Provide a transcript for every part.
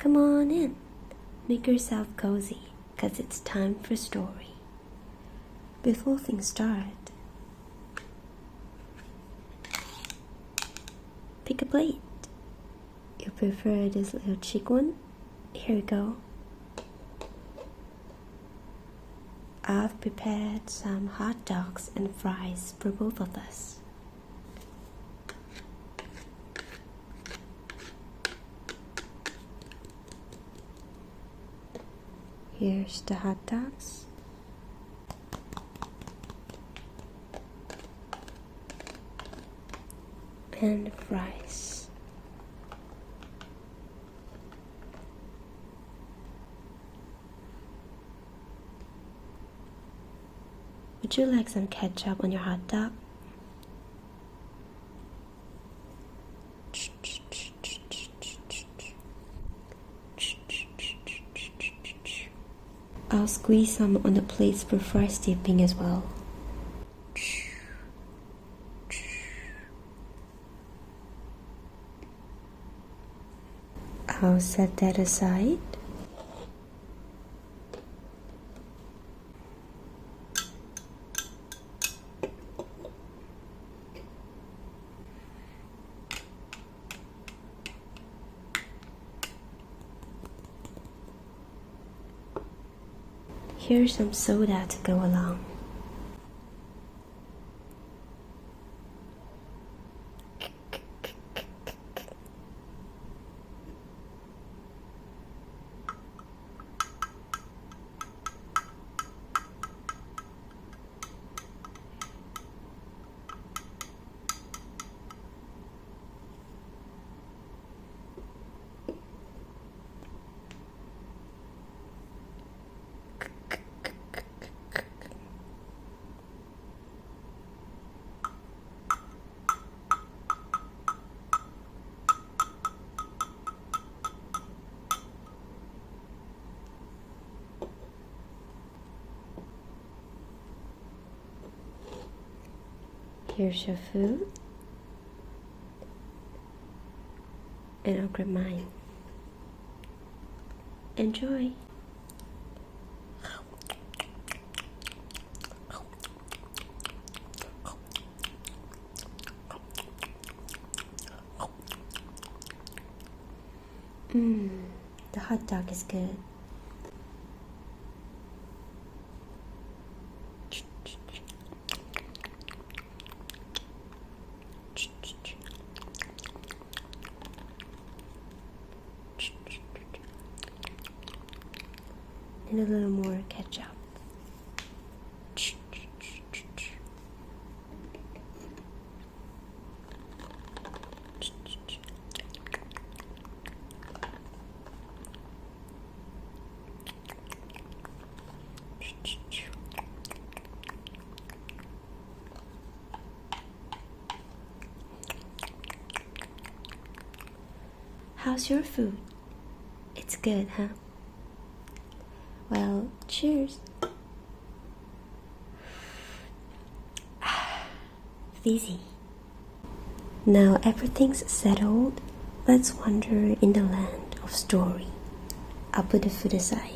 Come on in. Make yourself cozy, 'cause it's time for story. Before things start, pick a plate. You prefer this little cheek one? Here you go. I've prepared some hot dogs and fries for both of us. Here's the hot dogs. And fries. Would you like some ketchup on your hot dog? I'll squeeze some on the plates for fries dipping as well. I'll set that aside. Here's some soda to go along. Here's your food, and I'll grab mine. Enjoy! The hot dog is good. And a little more ketchup. How's your food? It's good, huh? Well, cheers. Fizzy. Now everything's settled, let's wander in the land of story. I'll put the food aside.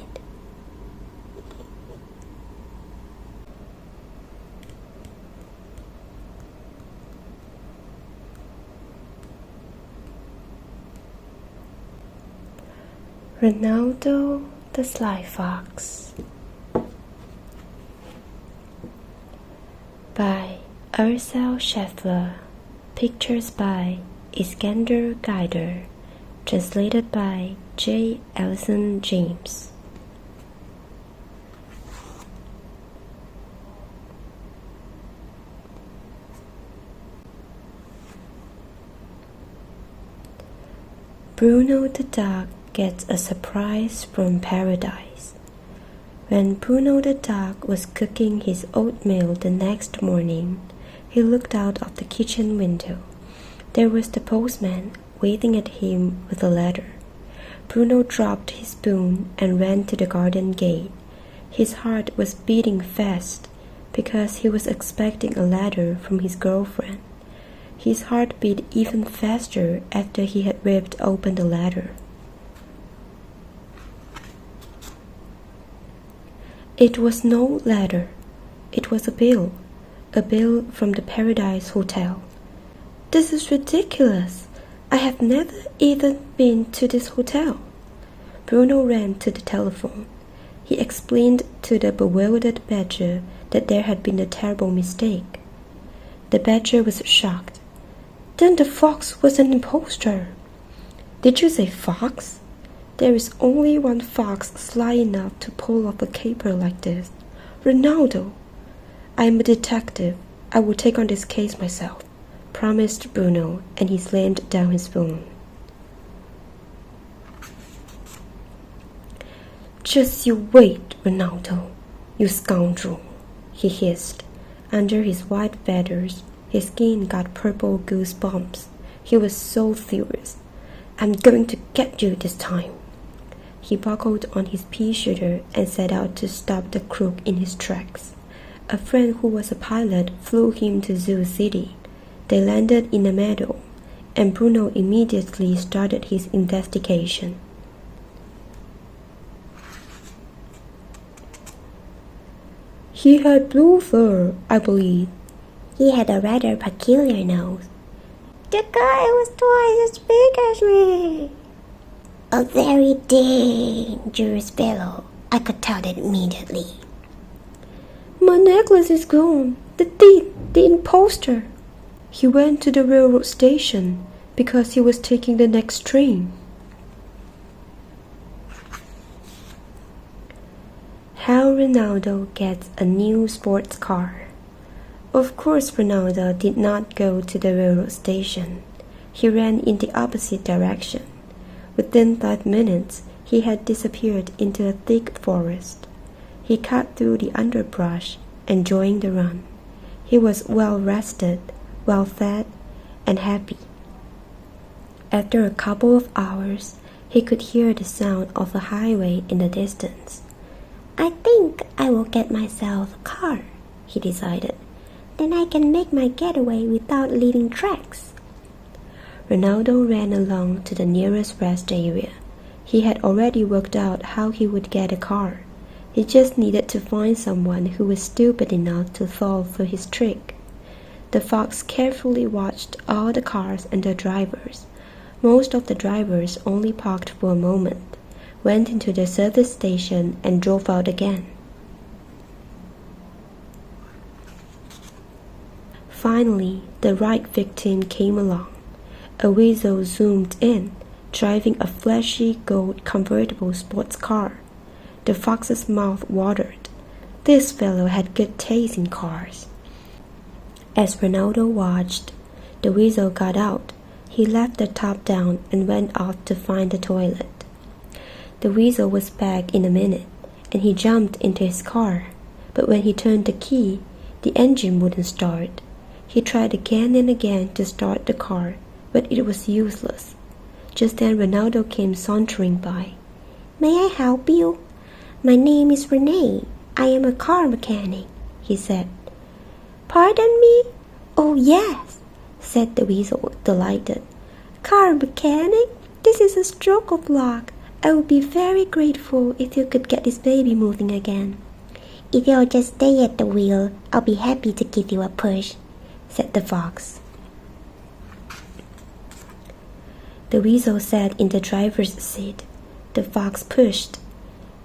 Rinaldo the Sly Fox by Ursel Scheffler. Pictures by Iskander Geider. Translated by J. Ellison James. Bruno the dog gets a surprise from paradise. When Bruno the dog was cooking his oatmeal the next morning, he looked out of the kitchen window. There was the postman waving at him with a letter. Bruno dropped his spoon and ran to the garden gate. His heart was beating fast because he was expecting a letter from his girlfriend. His heart beat even faster after he had ripped open the letter. It was no letter. It was a bill from the Paradise Hotel. This is ridiculous. I have never even been to this hotel. Bruno ran to the telephone. He explained to the bewildered badger that there had been a terrible mistake. The badger was shocked. Then the fox was an impostor. Did you say fox? There is only one fox sly enough to pull off a caper like this. Rinaldo! I am a detective. I will take on this case myself, promised Bruno, and he slammed down his phone. Just you wait, Rinaldo, you scoundrel, he hissed. Under his white feathers, his skin got purple goose bumps. He was so furious. I'm going to get you this time. He buckled on his pea-shooter and set out to stop the crook in his tracks. A friend who was a pilot flew him to Zoo City. They landed in a meadow, and Bruno immediately started his investigation. He had blue fur, I believe. He had a rather peculiar nose. The guy was twice as big as me. A very dangerous fellow. I could tell that immediately. My necklace is gone. The thief, the impostor. He went to the railroad station because he was taking the next train. How Rinaldo gets a new sports car. Of course, Rinaldo did not go to the railroad station. He ran in the opposite direction. Within 5 minutes, he had disappeared into a thick forest. He cut through the underbrush, enjoying the run. He was well rested, well fed, and happy. After a couple of hours, he could hear the sound of a highway in the distance. I think I will get myself a car, he decided. Then I can make my getaway without leaving tracks. Rinaldo ran along to the nearest rest area. He had already worked out how he would get a car. He just needed to find someone who was stupid enough to fall for his trick. The fox carefully watched all the cars and their drivers. Most of the drivers only parked for a moment, went into the service station, and drove out again. Finally, the right victim came along. A weasel zoomed in, driving a flashy gold convertible sports car. The fox's mouth watered. This fellow had good taste in cars. As Rinaldo watched, the weasel got out. He left the top down and went off to find the toilet. The weasel was back in a minute, and he jumped into his car. But when he turned the key, the engine wouldn't start. He tried again and again to start the car, but it was useless. Just then Rinaldo came sauntering by. May I help you? My name is Renee. I am a car mechanic, he said. Pardon me? Oh, yes, said the weasel, delighted. Car mechanic? This is a stroke of luck. I would be very grateful if you could get this baby moving again. If you'll just stay at the wheel, I'll be happy to give you a push, said the fox. The weasel sat in the driver's seat. The fox pushed.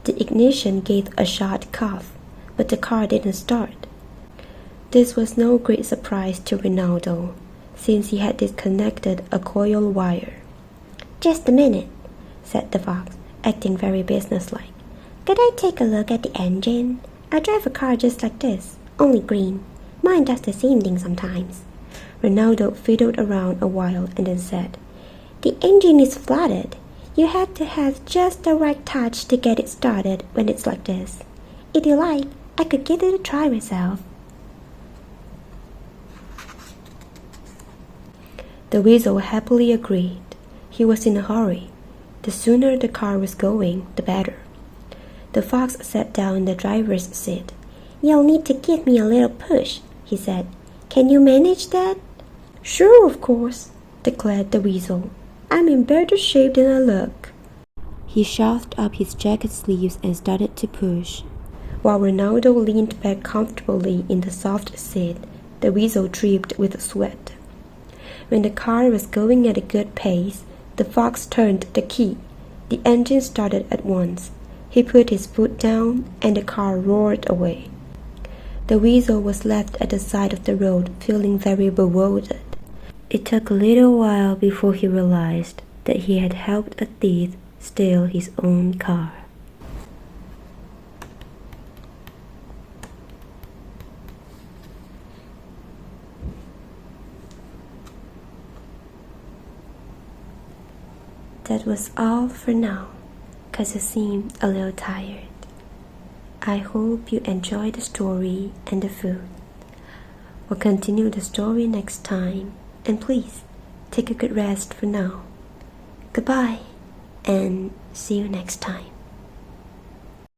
The ignition gave a short cough, but the car didn't start. This was no great surprise to Rinaldo, since he had disconnected a coil wire. Just a minute, said the fox, acting very businesslike. Could I take a look at the engine? I drive a car just like this, only green. Mine does the same thing sometimes. Rinaldo fiddled around a while and then said, The engine is flooded. You have to have just the right touch to get it started when it's like this. If you like, I could give it a try myself. The weasel happily agreed. He was in a hurry. The sooner the car was going, the better. The fox sat down in the driver's seat. You'll need to give me a little push, he said. Can you manage that? Sure, of course, declared the weasel. I'm in better shape than I look. He shoved up his jacket sleeves and started to push. While Rinaldo leaned back comfortably in the soft seat, the weasel dripped with sweat. When the car was going at a good pace, the fox turned the key. The engine started at once. He put his foot down, and the car roared away. The weasel was left at the side of the road, feeling very bewildered. It took a little while before he realized that he had helped a thief steal his own car. That was all for now, 'cause you seem a little tired. I hope you enjoyed the story and the food. We'll continue the story next time, and please take a good rest for now. Goodbye, and see you next time.